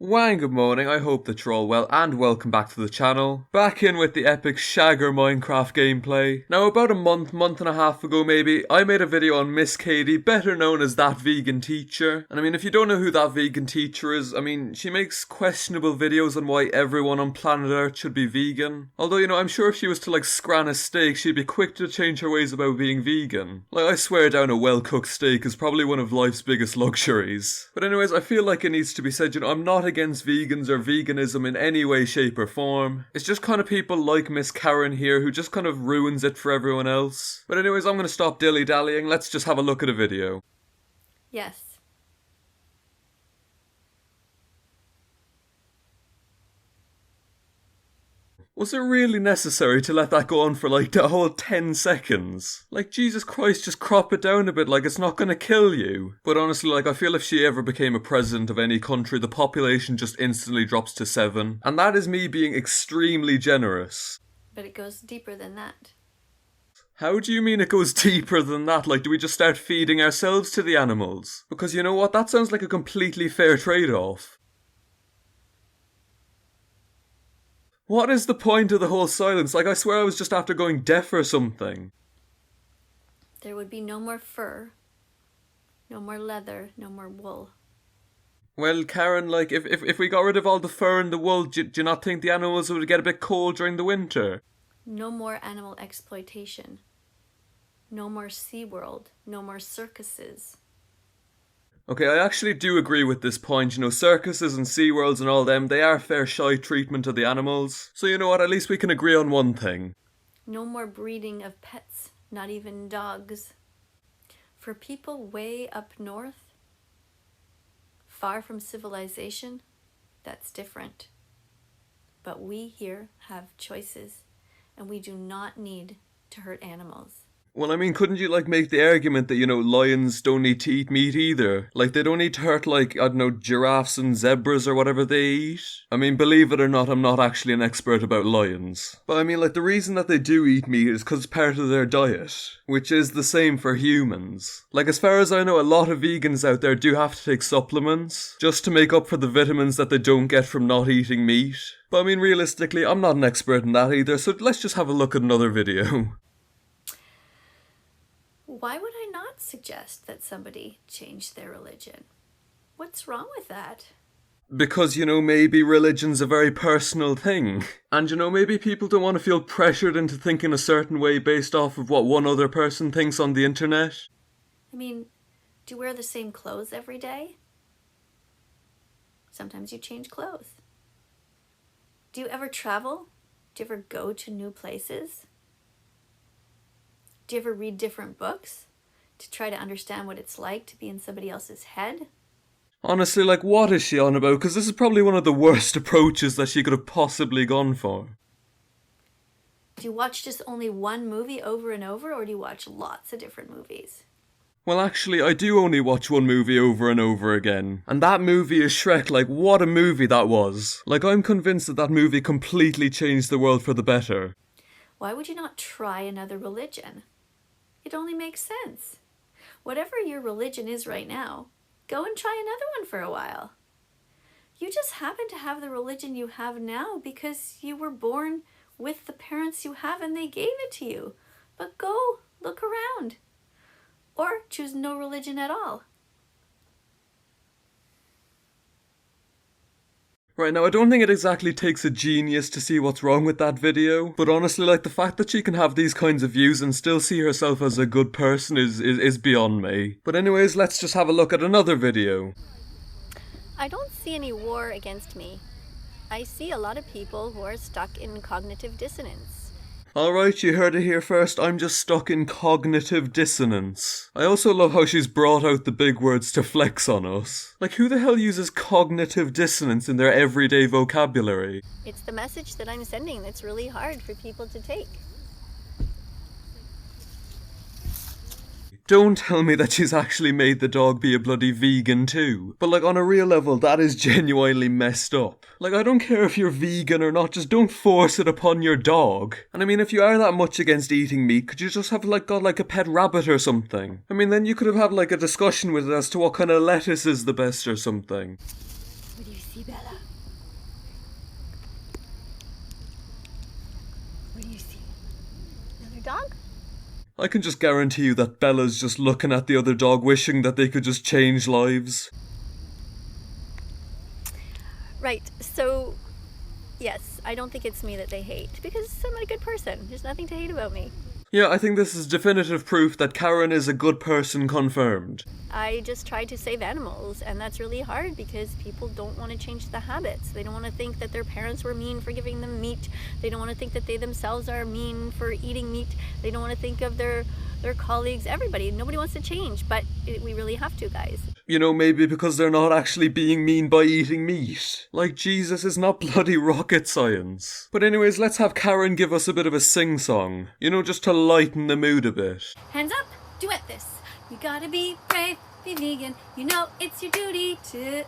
Wan Good Morning, I hope that you're all well and welcome back to the channel. Back in with the epic Shagger Minecraft gameplay. Now about a month and a half ago maybe, I made a video on Miss Katie, better known as that vegan teacher. And I mean, if you don't know who that vegan teacher is, I mean, she makes questionable videos on why everyone on planet Earth should be vegan. Although, you know, I'm sure if she was to like scran a steak, she'd be quick to change her ways about being vegan. Like, I swear down a well-cooked steak is probably one of life's biggest luxuries. But anyways, I feel like it needs to be said, you know, I'm not against vegans or veganism in any way, shape or form. It's just kind of people like Miss Karen here who just kind of ruins it for everyone else. But anyways, I'm gonna stop dilly-dallying, let's just have a look at a video. Yes. Was it really necessary to let that go on for like a whole 10 seconds? Like, Jesus Christ, just crop it down a bit, like it's not gonna kill you. But honestly, like, I feel if she ever became a president of any country, the population just instantly drops to 7. And that is me being extremely generous. But it goes deeper than that. How do you mean it goes deeper than that? Like, do we just start feeding ourselves to the animals? Because you know what, that sounds like a completely fair trade-off. What is the point of the whole silence? Like, I swear I was just after going deaf or something. There would be no more fur, no more leather, no more wool. Well, Karen, like, if we got rid of all the fur and the wool, do you not think the animals would get a bit cold during the winter? No more animal exploitation. No more SeaWorld, no more circuses. Okay, I actually do agree with this point. You know, circuses and SeaWorlds and all them, they are fair shy treatment of the animals. So you know what, at least we can agree on one thing. No more breeding of pets, not even dogs. For people way up north, far from civilization, that's different. But we here have choices, and we do not need to hurt animals. Well, I mean, couldn't you, like, make the argument that, you know, lions don't need to eat meat either? Like, they don't need to hurt, like, I don't know, giraffes and zebras or whatever they eat? I mean, believe it or not, I'm not actually an expert about lions. But I mean, like, the reason that they do eat meat is because it's part of their diet, which is the same for humans. Like, as far as I know, a lot of vegans out there do have to take supplements, just to make up for the vitamins that they don't get from not eating meat. But I mean, realistically, I'm not an expert in that either, so let's just have a look at another video. Why would I not suggest that somebody change their religion? What's wrong with that? Because, you know, maybe religion's a very personal thing. And, you know, maybe people don't want to feel pressured into thinking a certain way based off of what one other person thinks on the internet. I mean, do you wear the same clothes every day? Sometimes you change clothes. Do you ever travel? Do you ever go to new places? Do you ever read different books to try to understand what it's like to be in somebody else's head? Honestly, like, what is she on about? Because this is probably one of the worst approaches that she could have possibly gone for. Do you watch just only one movie over and over, or do you watch lots of different movies? Well, actually, I do only watch one movie over and over again. And that movie is Shrek. Like, what a movie that was. Like, I'm convinced that that movie completely changed the world for the better. Why would you not try another religion? It only makes sense. Whatever your religion is right now, go and try another one for a while. You just happen to have the religion you have now because you were born with the parents you have and they gave it to you. But go look around. Or choose no religion at all. Right, now I don't think it exactly takes a genius to see what's wrong with that video, but honestly, like, the fact that she can have these kinds of views and still see herself as a good person is beyond me. But anyways, let's just have a look at another video. I don't see any war against me. I see a lot of people who are stuck in cognitive dissonance. Alright, you heard it here first, I'm just stuck in cognitive dissonance. I also love how she's brought out the big words to flex on us. Like, who the hell uses cognitive dissonance in their everyday vocabulary? It's the message that I'm sending that's really hard for people to take. Don't tell me that she's actually made the dog be a bloody vegan too. But like, on a real level, that is genuinely messed up. Like, I don't care if you're vegan or not, just don't force it upon your dog. And I mean, if you are that much against eating meat, could you just have like got like a pet rabbit or something? I mean, then you could have had like a discussion with it as to what kind of lettuce is the best or something. What do you see? see, Bella? What do you see? Another dog? I can just guarantee you that Bella's just looking at the other dog wishing that they could just change lives. Right, so yes, I don't think it's me that they hate, because I'm a good person. There's nothing to hate about me. Yeah, I think this is definitive proof that Karen is a good person confirmed. I just try to save animals, and that's really hard because people don't want to change the habits. They don't want to think that their parents were mean for giving them meat. They don't want to think that they themselves are mean for eating meat. They don't want to think of their colleagues, everybody. Nobody wants to change, but we really have to, guys. You know, maybe because they're not actually being mean by eating meat. Like, Jesus is not bloody rocket science. But anyways, let's have Karen give us a bit of a sing-song. You know, just to lighten the mood a bit. Hands up, duet this. You gotta be brave, be vegan. You know it's your duty to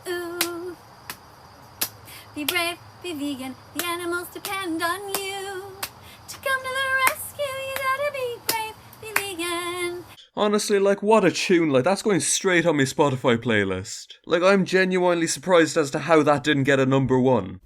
be brave, be vegan. The animals depend on you to come to the rescue. You gotta be brave, be vegan. Honestly, like, what a tune. Like, that's going straight on my Spotify playlist. Like, I'm genuinely surprised as to how that didn't get a #1.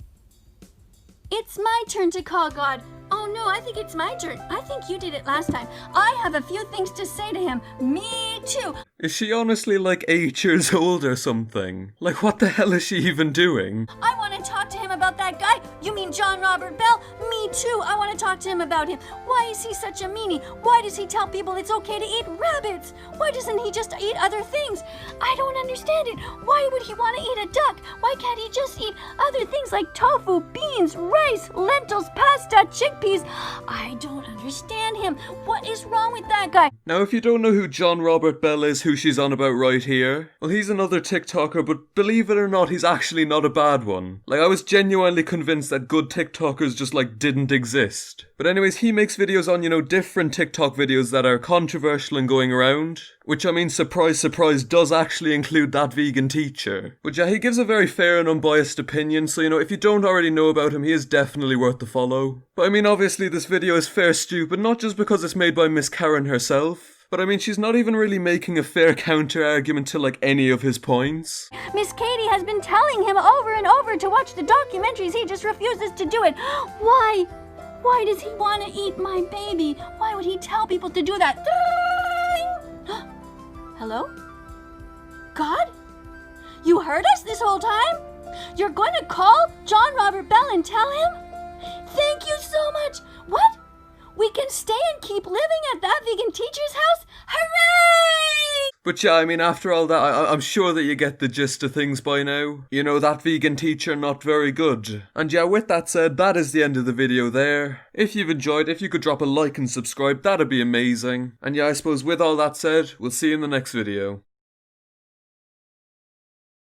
It's my turn to call God. Oh no, I think it's my turn. I think you did it last time. I have a few things to say to him. Me too. Is she honestly like 8 years old or something? Like, what the hell is she even doing? I want to talk to him about that guy. You mean John Robert Bell? Me too. I want to talk to him about him. Why is he such a meanie? Why does he tell people it's okay to eat rabbits? Why doesn't he just eat other things? I don't understand it. Why would he want to eat a duck? Why can't he just eat other things like tofu, beans, rice, lentils, pasta, chickpeas? I don't understand him. What is wrong with that guy? Now, if you don't know who John Robert Bell is, who she's on about right here, well, he's another TikToker, but believe it or not, he's actually not a bad one. Like, I was genuinely convinced that good TikTokers just, like, didn't exist. But anyways, he makes videos on, you know, different TikTok videos that are controversial and going around. Which, I mean, surprise, surprise, does actually include that vegan teacher. But yeah, he gives a very fair and unbiased opinion, so, you know, if you don't already know about him, he is definitely worth the follow. But I mean, obviously, this video is fair stupid, not just because it's made by Miss Karen herself. But I mean, she's not even really making a fair counter-argument to, like, any of his points. Miss Katie has been telling him over and over to watch the documentaries. He just refuses to do it. Why? Why does he want to eat my baby? Why would he tell people to do that? Hello? God? You heard us this whole time? You're going to call John Robert Bell and tell him? Thank you so much. What? We can stay and keep living at that vegan teacher's house? Hooray! But yeah, I mean, after all that, I'm sure that you get the gist of things by now. You know, that vegan teacher not very good. And yeah, with that said, that is the end of the video there. If you've enjoyed, if you could drop a like and subscribe, that'd be amazing. And yeah, I suppose with all that said, we'll see you in the next video.